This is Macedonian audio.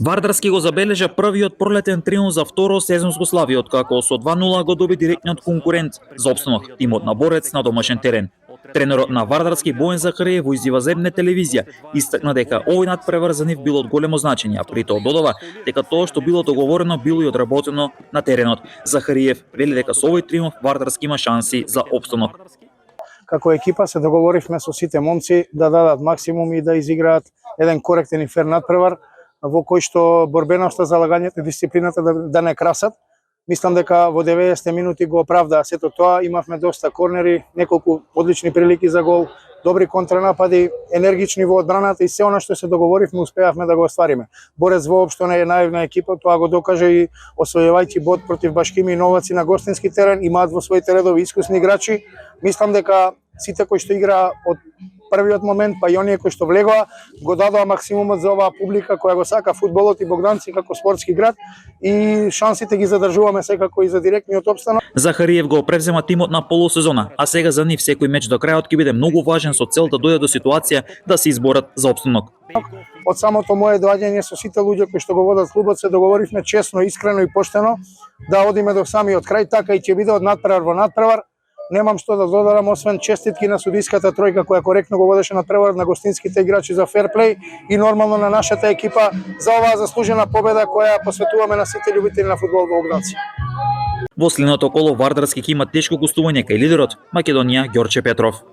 Вардарски го забележа првиот пролетен триумф за второ сезонско славие, откако со 2-0 го доби директниот конкурент за опстанок, тимот на Борец на домашен терен. Тренерот на Вардарски Бојан Захариев во извънземна телевизија истакна дека овој надпревар за нив бил од големо значење, а при тоа додава дека тоа што било договорено било и одработено на теренот. Захариев вели дека со овој триумф Вардарски има шанси за опстанок. Како екипа се договоривме со сите момци да дадат максимум и да изиграат еден коректен и фер надпревар во кој што борбеноста, залагањето и дисциплината да не красат. Мислам дека во 90 минути го оправдаа сето тоа, имавме доста корнери, неколку одлични прилики за гол, добри контранапади, енергични во одбраната и се она што се договоривме успеавме да го оствариме. Борец воопшто не е наивна екипа, тоа го докаже и освојувајќи бод против Башкими и Новаци на гостински терен, имаат во своите редови искусни играчи. Мислам дека сите кои што играа од првиот момент, па и оние кои што влегоа, го дадоа максимумот за оваа публика која го сака фудбалот и Богданци како спортски град и шансите ги задржуваме секако и за директниот опстанок. Захариев го превзема тимот на полусезона, а сега за нив секој меч до крајот ќе биде многу важен со цел да дојде до ситуација да се изборат за опстанок. Од самото мое доаѓање со сите луѓе кои што го водат клубот се договоривме честно, искрено и поштено да одиме до самиот крај, така и ќе биде од надпревар во надпревар. Немам што да додадам освен честитки на судиската тројка која коректно го водеше надпревар, на гостинските играчи за ферплей и нормално на нашата екипа за оваа заслужена победа која посветуваме на сите љубители на фудбал во Богданци. Во следното коло Вардарски ќе има тешко гостување кај лидерот Македонија Ѓорче Петров.